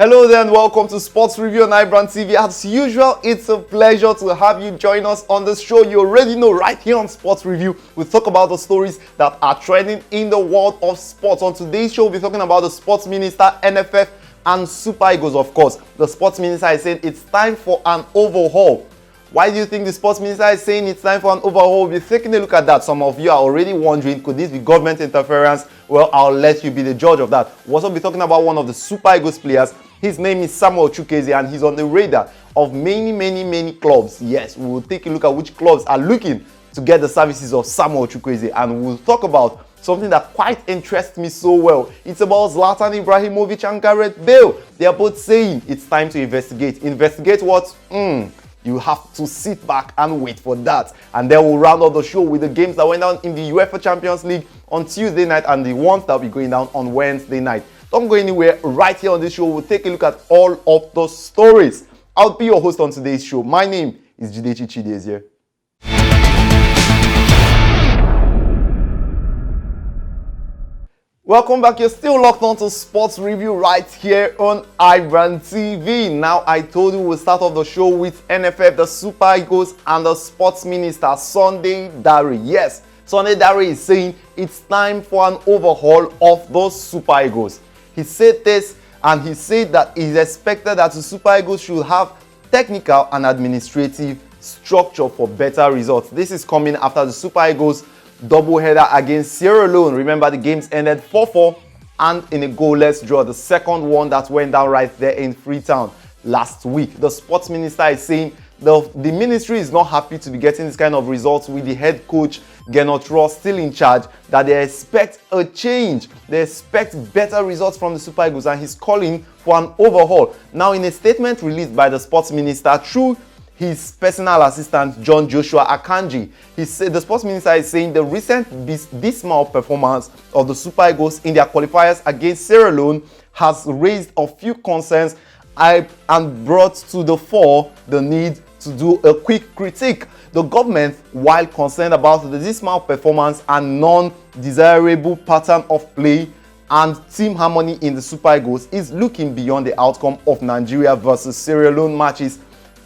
Hello there and welcome to Sports Review on iBrandTV. As usual, it's a pleasure to have you join us on the show. You already know, right here on Sports Review, we talk about the stories that are trending in the world of sports. On today's show, we'll be talking about the Sports Minister, NFF, and Super Eagles, of course. The Sports Minister is saying it's time for an overhaul. Why do you think the Sports Minister is saying it's time for an overhaul? We'll be taking a look at that. Some of you are already wondering, could this be government interference? Well, I'll let you be the judge of that. We'll also be talking about one of the Super Eagles players. His name is Chukwueze, and he's on the radar of many clubs. Yes, we will take a look at which clubs are looking to get the services of Chukwueze, and we'll talk about something that quite interests me so well. It's about Zlatan Ibrahimovic and Gareth Bale. They are both saying it's time to investigate. Investigate what? You have to sit back and wait for that. And then we'll round up the show with the games that went down in the UEFA Champions League on Tuesday night and the ones that will be going down on Wednesday night. Don't go anywhere. Right here on this show, we'll take a look at all of those stories. I'll be your host on today's show. My name is Jidechi Chidezie. Welcome back. You're still locked on to Sports Review right here on iBrandTV. Now, I told you we'll start off the show with NFF, the Super Eagles, and the Sports Minister, Sunday Dare. Yes, Sunday Dare is saying it's time for an overhaul of those Super Eagles. He said this, and he said that it's expected that the Super Eagles should have technical and administrative structure for better results. This is coming after the Super Eagles doubleheader against Sierra Leone. Remember, the games ended 4-4 and in a goalless draw. The second one that went down right there in Freetown last week. The Sports Minister is saying the ministry is not happy to be getting this kind of results with the head coach Gernot Ross still in charge, that they expect a change. They expect better results from the Super Eagles, and he's calling for an overhaul. Now, in a statement released by the Sports Minister through his personal assistant, John Joshua Akanji, he said the Sports Minister is saying the recent dismal performance of the Super Eagles in their qualifiers against Sierra Leone has raised a few concerns and brought to the fore the need to do a quick critique. The government, while concerned about the dismal performance and non-desirable pattern of play and team harmony in the Super Eagles, is looking beyond the outcome of Nigeria versus Sierra Leone matches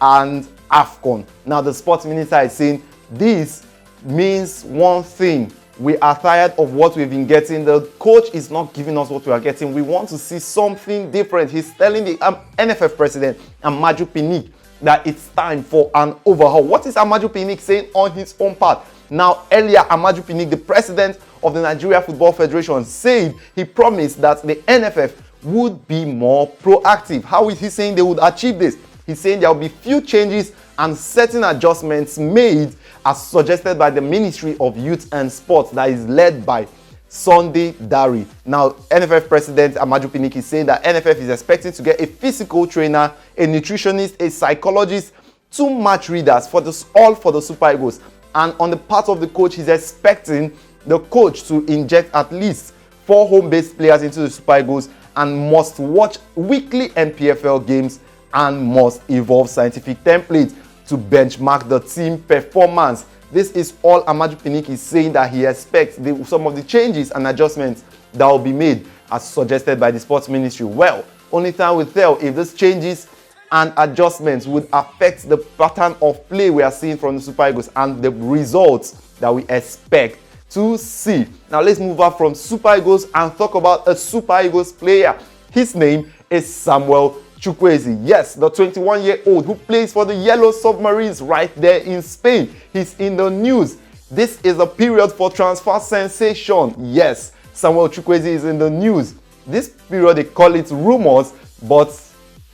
and AFCON. Now, the Sports Minister is saying this means one thing: we are tired of what we've been getting. The coach is not giving us what we are getting. We want to see something different. He's telling the NFF president, Amaju Pinnick, that it's time for an overhaul. What is Amaju Pinnick saying on his own part? Now, earlier, Amaju Pinnick, the president of the Nigeria Football Federation, said he promised that the NFF would be more proactive. How is he saying they would achieve this? He's saying there will be few changes and certain adjustments made as suggested by the Ministry of Youth and Sports that is led by Sunday Dare. Now, NFF President Amaju Pinnick is saying that NFF is expecting to get a physical trainer, a nutritionist, a psychologist, 2 match readers all for the Super Eagles. And on the part of the coach, he's expecting the coach to inject at least 4 home-based players into the Super Eagles and must watch weekly NPFL games and must evolve scientific templates to benchmark the team performance. This is all Amaju Pinnick is saying, that he expects some of the changes and adjustments that will be made as suggested by the Sports Ministry. Well, only time will tell if these changes and adjustments would affect the pattern of play we are seeing from the Super Eagles and the results that we expect to see. Now, let's move on from Super Eagles and talk about a Super Eagles player. His name is Samuel Chukwueze. Yes, the 21-year-old who plays for the Yellow Submarines right there in Spain. He's in the news. This is a period for transfer sensation. Yes, Samuel Chukwueze is in the news. This period, they call it rumors, but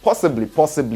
possibly,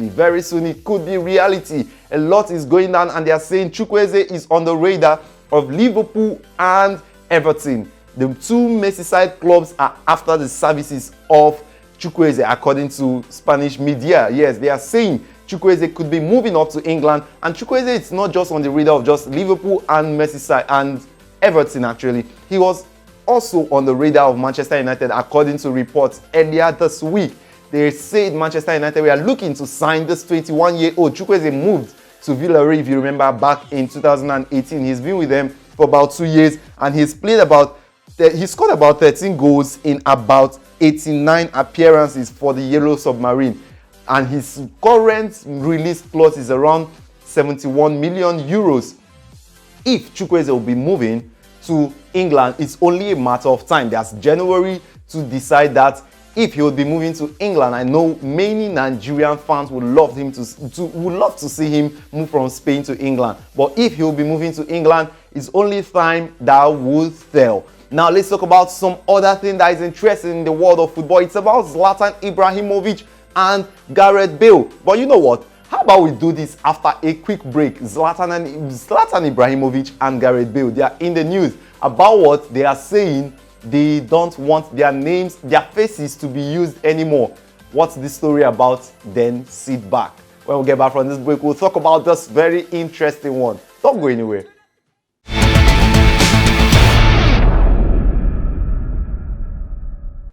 very soon it could be reality. A lot is going on, and they are saying Chukwueze is on the radar of Liverpool and Everton. The 2 Merseyside clubs are after the services of Chukwueze, according to Spanish media. Yes, they are saying Chukwueze could be moving up to England, and Chukwueze is not just on the radar of just Liverpool and Merseyside and Everton. Actually, he was also on the radar of Manchester United, according to reports earlier this week. They said Manchester United were looking to sign this 21-year-old. Chukwueze moved to Villarreal, if you remember, back in 2018. He's been with them for about 2 years, and he's played about He scored about 13 goals in about 89 appearances for the Yellow Submarine, and his current release clause is around 71 million euros. If Chukwueze will be moving to England, it's only a matter of time. There's January to decide that. If he will be moving to England, I know many Nigerian fans would love to see him move from Spain to England. But if he will be moving to England, it's only time that will tell. Now let's talk about some other thing that is interesting in the world of football. It's about Zlatan Ibrahimovic and Gareth Bale. But you know what? How about we do this after a quick break? Zlatan Ibrahimovic and Gareth Bale, they are in the news about what they are saying. They don't want their names, their faces to be used anymore. What's this story about? Then sit back. When we get back from this break, we'll talk about this very interesting one. Don't go anywhere.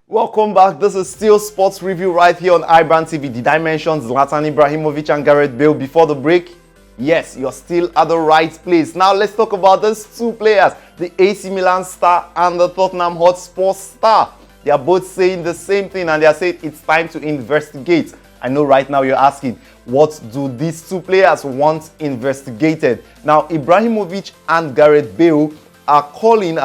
Welcome back. This is still Sports Review right here on iBrandTV. Did I mention Zlatan Ibrahimovic and Gareth Bale before the break? Yes, you're still at the right place. Now let's talk about these two players, the AC Milan star and the Tottenham Hotspur star. They are both saying the same thing, and they are saying it's time to investigate. I know right now you're asking, what do these two players want investigated? Now, Ibrahimovic and Gareth Bale are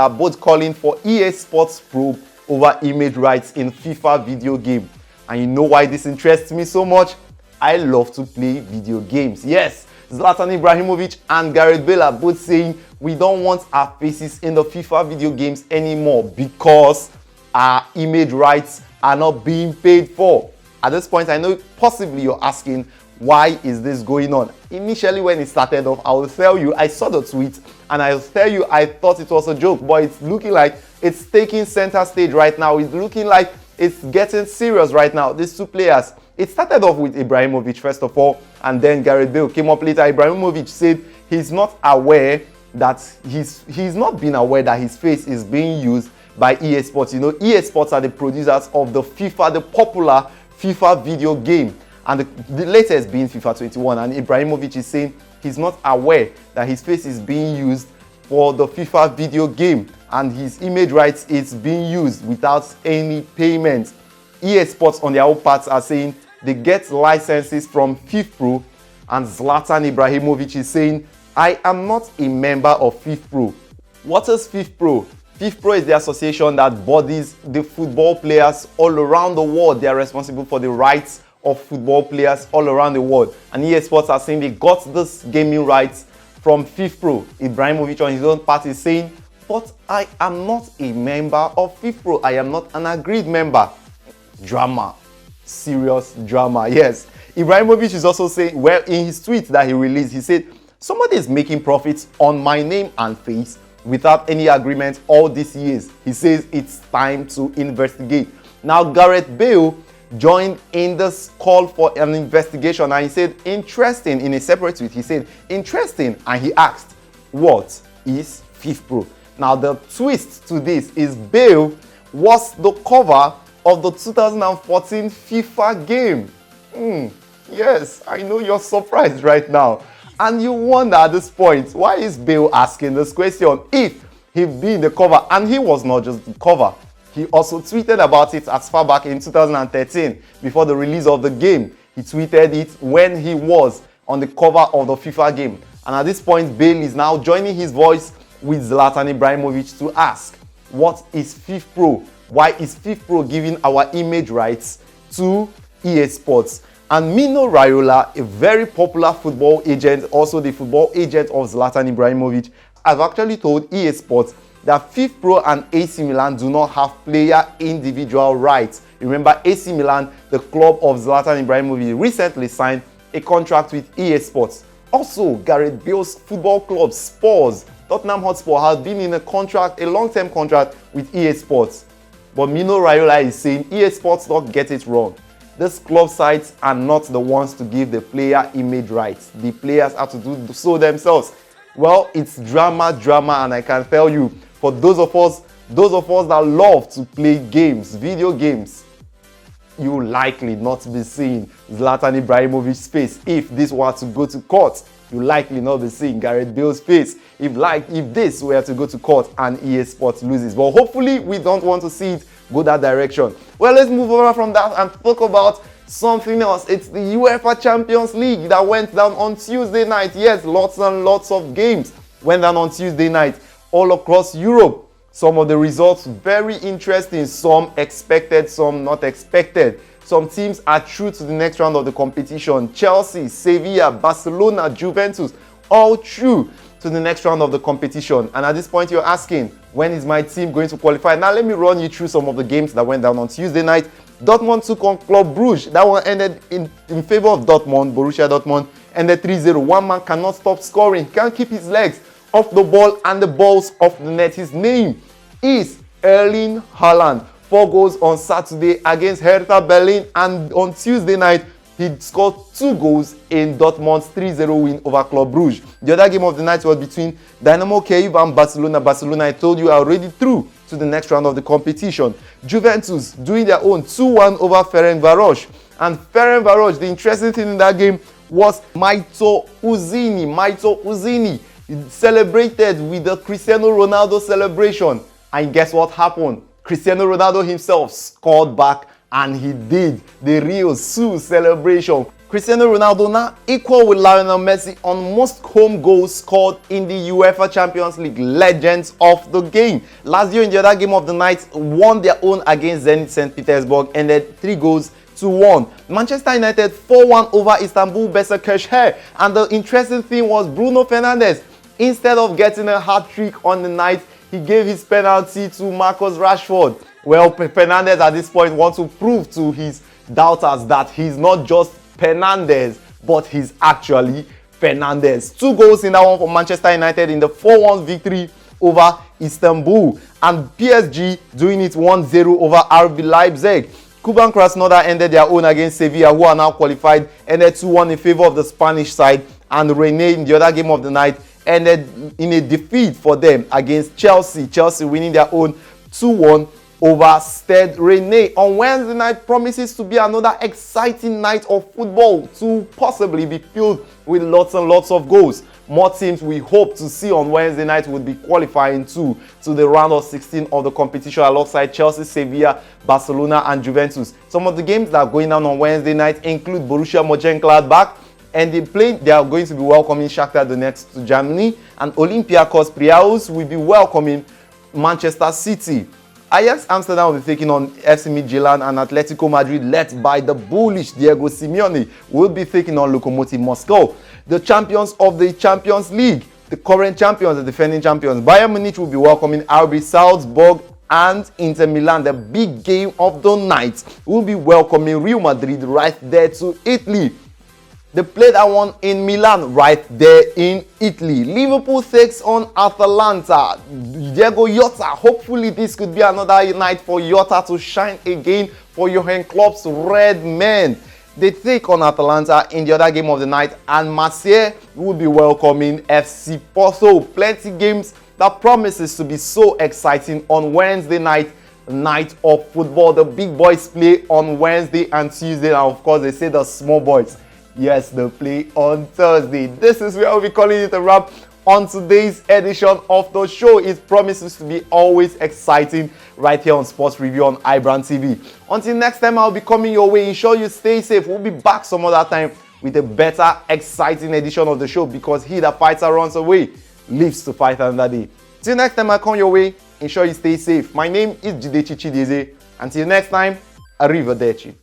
both calling for EA Sports probe over image rights in FIFA video game. And you know why this interests me so much? I love to play video games. Yes, Zlatan Ibrahimovic and Gareth Bale are both saying we don't want our faces in the FIFA video games anymore because our image rights are not being paid for. At this point, I know possibly you're asking, why is this going on? Initially, when it started off, I will tell you, I saw the tweet and I'll tell you I thought it was a joke, but it's looking like it's taking center stage right now. It's looking like it's getting serious right now. These two players, it started off with Ibrahimovic first of all, and then Gareth Bale came up later. Ibrahimovic said he's not aware that he's not been aware that his face is being used by EA Sports. You know, EA Sports are the producers of the FIFA, the popular FIFA video game, and the latest being FIFA 21. And Ibrahimovic is saying he's not aware that his face is being used for the FIFA video game, and his image rights is being used without any payment. EA Sports on their own parts are saying they get licenses from FIFPro, and Zlatan Ibrahimovic is saying, I am not a member of FIFPro. What is FIFPro? FIFPro is the association that bodies the football players all around the world. They are responsible for the rights of football players all around the world. And EA Sports are saying they got this gaming rights from FIFPro. Ibrahimovic on his own part is saying, but I am not a member of FIFPro. I am not an agreed member. Drama. Serious drama, yes. Ibrahimovic is also saying, well, in his tweet that he released, he said, somebody is making profits on my name and face without any agreement all these years. He says it's time to investigate. Now, Gareth Bale joined in this call for an investigation, and he said, interesting, in a separate tweet, he said, interesting, and he asked, what is FIFPro? Now, the twist to this is Bale was the cover of the 2014 FIFA game. Yes, I know you're surprised right now. And you wonder at this point, why is Bale asking this question? If he'd been the cover, and he was not just the cover, he also tweeted about it as far back in 2013, before the release of the game. He tweeted it when he was on the cover of the FIFA game. And at this point, Bale is now joining his voice with Zlatan Ibrahimovic to ask, what is FIFPro? Why is FIFPro giving our image rights to EA Sports? And Mino Raiola, a very popular football agent, also the football agent of Zlatan Ibrahimovic, has actually told EA Sports that FIFPro and AC Milan do not have player individual rights. Remember, AC Milan, the club of Zlatan Ibrahimovic, recently signed a contract with EA Sports. Also, Gareth Bale's football club, Spurs, Tottenham Hotspur, has been in a long-term contract with EA Sports. But Mino Raiola is saying EA Sports don't get it wrong. These club sites are not the ones to give the player image rights. The players have to do so themselves. Well, it's drama, and I can tell you, for those of us that love to play games, video games, you likely not be seeing Zlatan Ibrahimovic's face. If this were to go to court, you likely not be seeing Gareth Bale's face if this were to go to court and EA Sports loses. But hopefully we don't want to see it go that direction. Well, let's move over from that and talk about something else. It's the UEFA Champions League that went down on Tuesday night. Yes, lots and lots of games went down on Tuesday night all across Europe. Some of the results very interesting, some expected, some not expected. Some teams are through to the next round of the competition. Chelsea, Sevilla, Barcelona, Juventus, all through to the next round of the competition. And at this point, you're asking, when is my team going to qualify? Now, let me run you through some of the games that went down on Tuesday night. Dortmund took on Club Brugge. That one ended in favor of Dortmund. Borussia Dortmund ended 3-0. One man cannot stop scoring, can't keep his legs off the ball and the balls off the net. His name is Erling Haaland. 4 goals on Saturday against Hertha Berlin, and on Tuesday night he scored 2 goals in Dortmund's 3-0 win over Club Brugge. The other game of the night was between Dynamo Kyiv and Barcelona. Barcelona, I told you, are already through to the next round of the competition. Juventus doing their own 2-1 over Ferencvaros. And Ferencvaros, the interesting thing in that game was Maito Uzini celebrated with the Cristiano Ronaldo celebration. And guess what happened? Cristiano Ronaldo himself scored back, and he did the real Su celebration. Cristiano Ronaldo now equal with Lionel Messi on most home goals scored in the UEFA Champions League. Legends of the game. Lazio in the other game of the night won their own against Zenit St. Petersburg, ended 3-1. Manchester United 4-1 over Istanbul Besiktas. And the interesting thing was Bruno Fernandes, instead of getting a hat-trick on the night, he gave his penalty to Marcus Rashford. Well, Fernandes at this point wants to prove to his doubters that he's not just Fernandes, but he's actually Fernandes. 2 goals in that one for Manchester United in the 4-1 victory over Istanbul. And PSG doing it 1-0 over RB Leipzig. Kuban Krasnodar ended their own against Sevilla, who are now qualified, ended 2-1 in favor of the Spanish side. And Rennes in the other game of the night ended in a defeat for them against Chelsea. Chelsea winning their own 2-1 over Stade Rennes. On Wednesday night promises to be another exciting night of football, to possibly be filled with lots and lots of goals. More teams we hope to see on Wednesday night would be qualifying to the round of 16 of the competition alongside Chelsea, Sevilla, Barcelona and Juventus. Some of the games that are going on Wednesday night include Borussia Mönchengladbach, and they are going to be welcoming Shakhtar Donetsk to Germany, and Olympiacos Piraeus will be welcoming Manchester City. Ajax Amsterdam will be taking on FC Midtjylland, and Atletico Madrid, led by the bullish Diego Simeone, will be taking on Lokomotiv Moscow. The champions of the Champions League, the current champions, the defending champions, Bayern Munich will be welcoming RB Salzburg, and Inter Milan, the big game of the night, will be welcoming Real Madrid right there to Italy. They played that one in Milan, right there in Italy. Liverpool takes on Atalanta. Diego Jota. Hopefully this could be another night for Jota to shine again for Jurgen Klopp's Red Men. They take on Atalanta in the other game of the night, and Marseille will be welcoming FC Porto. Plenty games that promises to be so exciting on Wednesday night of football. The big boys play on Wednesday and Tuesday, and of course they say the small boys, yes, they play on Thursday. This is where we'll be calling it a wrap on today's edition of the show. It promises to be always exciting right here on Sports Review on iBrandTV. Until next time, I'll be coming your way. Ensure you stay safe. We'll be back some other time with a better, exciting edition of the show, because he that fights and runs away lives to fight another day. Till next time I come your way, ensure you stay safe. My name is Jidechi Chideze. Until next time, arrivederci.